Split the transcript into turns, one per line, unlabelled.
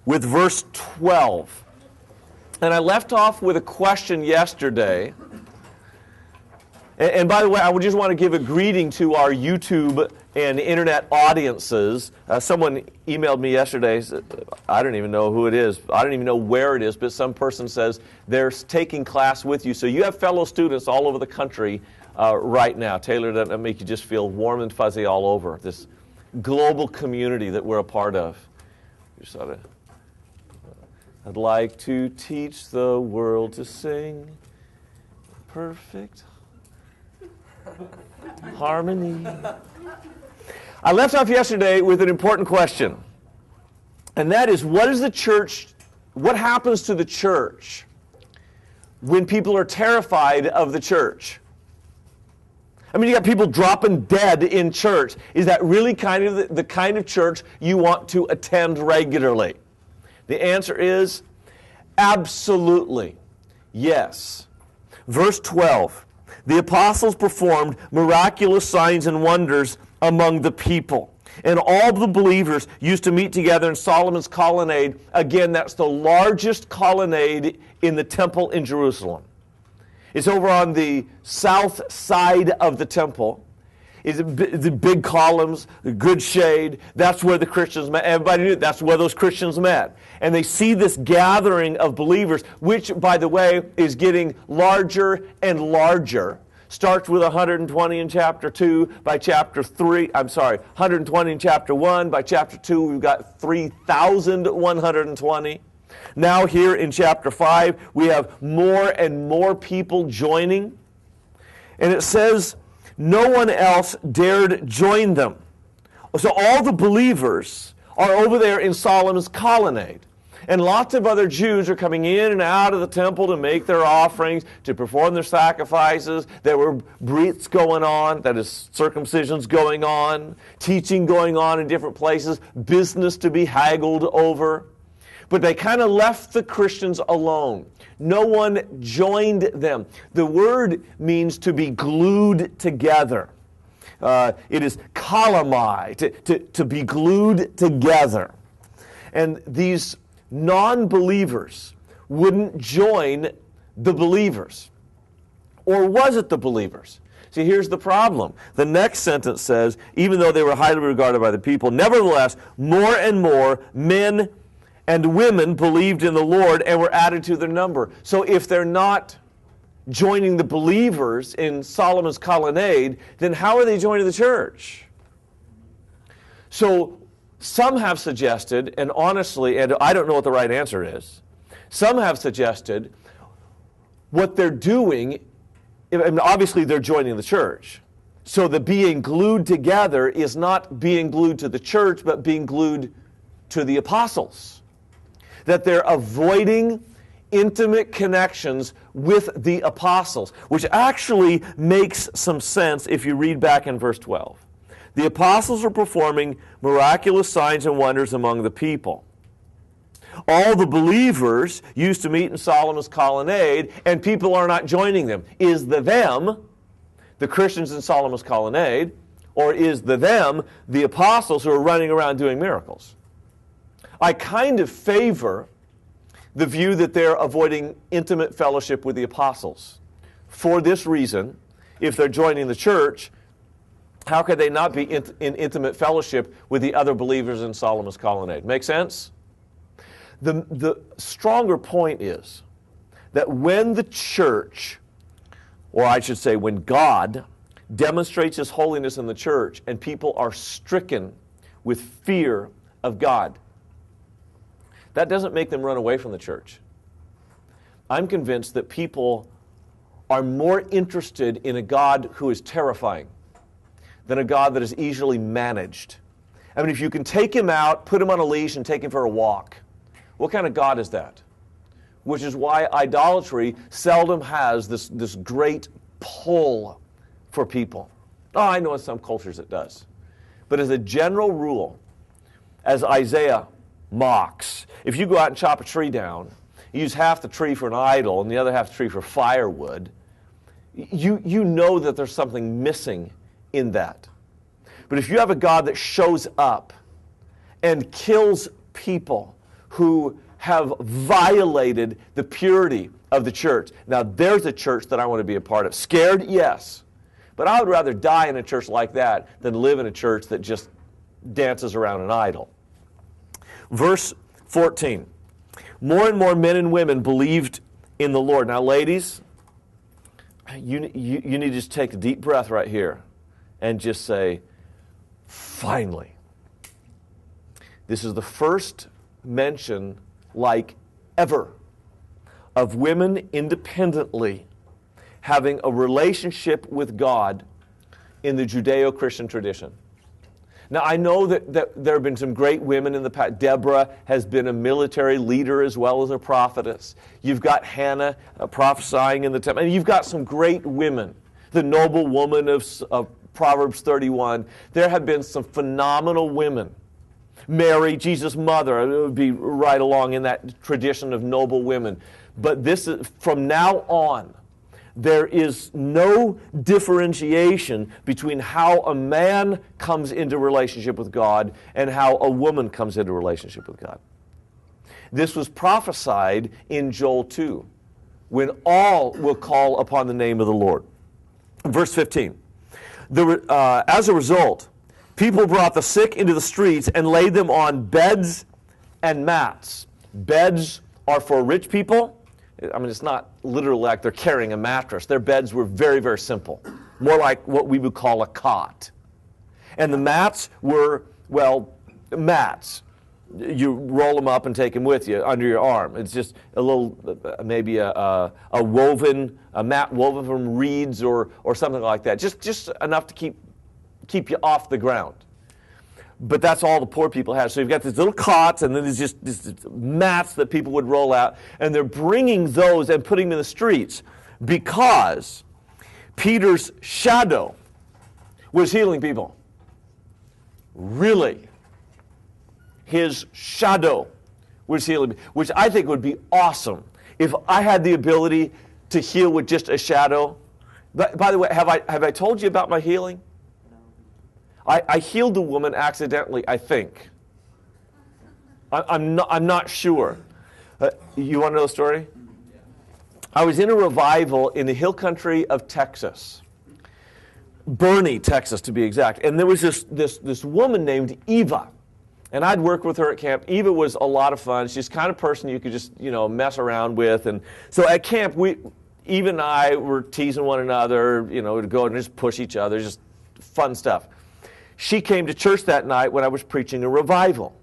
with verse 12. And I left off with a question yesterday. And by the way, I would just want to give a greeting to our YouTube and internet audiences. Someone emailed me yesterday. I don't even know who it is. I don't even know where it is, but some person says they're taking class with you. So you have fellow students all over the country right now. Taylor, that make you just feel warm and fuzzy all over, this global community that we're a part of. I'd like to teach the world to sing perfect harmony. I left off yesterday with an important question, and that is, what happens to the church when people are terrified of the church? I mean, you got people dropping dead in church. Is that really kind of the kind of church you want to attend regularly? The answer is absolutely yes. Verse 12. The apostles performed miraculous signs and wonders among the people. And all the believers used to meet together in Solomon's colonnade. Again, that's the largest colonnade in the temple in Jerusalem. It's over on the south side of the temple. It's the big columns, the good shade. That's where the Christians met. Everybody knew that's where those Christians met. And they see this gathering of believers, which, by the way, is getting larger and larger. Starts with 120 in chapter 2. By chapter 3, 120 in chapter 1. By chapter 2, we've got 3,120. Now here in chapter 5, we have more and more people joining. And it says, no one else dared join them. So all the believers are over there in Solomon's colonnade. And lots of other Jews are coming in and out of the temple to make their offerings, to perform their sacrifices. There were brits going on, that is, circumcisions going on, teaching going on in different places, business to be haggled over. But they kind of left the Christians alone. No one joined them. The word means to be glued together. It is kalamai, to be glued together. And these non-believers wouldn't join the believers. Or was it the believers? See, here's the problem. The next sentence says, even though they were highly regarded by the people, nevertheless, more and more men and women believed in the Lord and were added to their number. So if they're not joining the believers in Solomon's colonnade, then how are they joining the church? So some have suggested, and honestly, and I don't know what the right answer is, some have suggested what they're doing, and obviously they're joining the church. So the being glued together is not being glued to the church, but being glued to the apostles. That they're avoiding intimate connections with the apostles, which actually makes some sense if you read back in verse 12. The apostles are performing miraculous signs and wonders among the people. All the believers used to meet in Solomon's colonnade, and people are not joining them. Is the them the Christians in Solomon's colonnade, or is the them the apostles who are running around doing miracles? I kind of favor the view that they're avoiding intimate fellowship with the apostles. For this reason, if they're joining the church, how could they not be in intimate fellowship with the other believers in Solomon's colonnade? Make sense? The stronger point is that when the church, or I should say when God demonstrates His holiness in the church and people are stricken with fear of God, that doesn't make them run away from the church. I'm convinced that people are more interested in a God who is terrifying than a God that is easily managed. I mean, if you can take Him out, put Him on a leash, and take Him for a walk, what kind of God is that? Which is why idolatry seldom has this great pull for people. Oh, I know in some cultures it does. But as a general rule, as Isaiah mocks, if you go out and chop a tree down, you use half the tree for an idol and the other half the tree for firewood, you know that there's something missing in that. But if you have a God that shows up and kills people who have violated the purity of the church. Now, there's a church that I want to be a part of. Scared? Yes. But I would rather die in a church like that than live in a church that just dances around an idol. Verse 14. More and more men and women believed in the Lord. Now, ladies, you need to just take a deep breath right here and just say, finally. This is the first mention, like ever, of women independently having a relationship with God in the Judeo-Christian tradition. Now, I know that there have been some great women in the past. Deborah has been a military leader as well as a prophetess. You've got Hannah prophesying in the temple. And you've got some great women. The noble woman of Proverbs 31. There have been some phenomenal women. Mary, Jesus' mother, it would be right along in that tradition of noble women. But this is, from now on, there is no differentiation between how a man comes into relationship with God and how a woman comes into relationship with God. This was prophesied in Joel 2, when all will call upon the name of the Lord. Verse 15. As a result, people brought the sick into the streets and laid them on beds and mats. Beds are for rich people. I mean, it's not literally like they're carrying a mattress. Their beds were very, very simple, more like what we would call a cot. And the mats were, well, mats. You roll them up and take them with you under your arm. It's just a little, maybe a mat woven from reeds or something like that. Just enough to keep you off the ground. But that's all the poor people have. So you've got these little cots, and then there's just these mats that people would roll out, and they're bringing those and putting them in the streets because Peter's shadow was healing people. Really. His shadow was healing, which I think would be awesome if I had the ability to heal with just a shadow. By the way, have I told you about my healing? I healed a woman accidentally, I think. I'm not sure. You want to know the story? I was in a revival in the hill country of Texas. Boerne, Texas, to be exact. And there was this woman named Eva. And I'd worked with her at camp. Eva was a lot of fun. She's the kind of person you could just, mess around with. And so at camp, Eva and I were teasing one another, to go and just push each other, just fun stuff. She came to church that night when I was preaching a revival.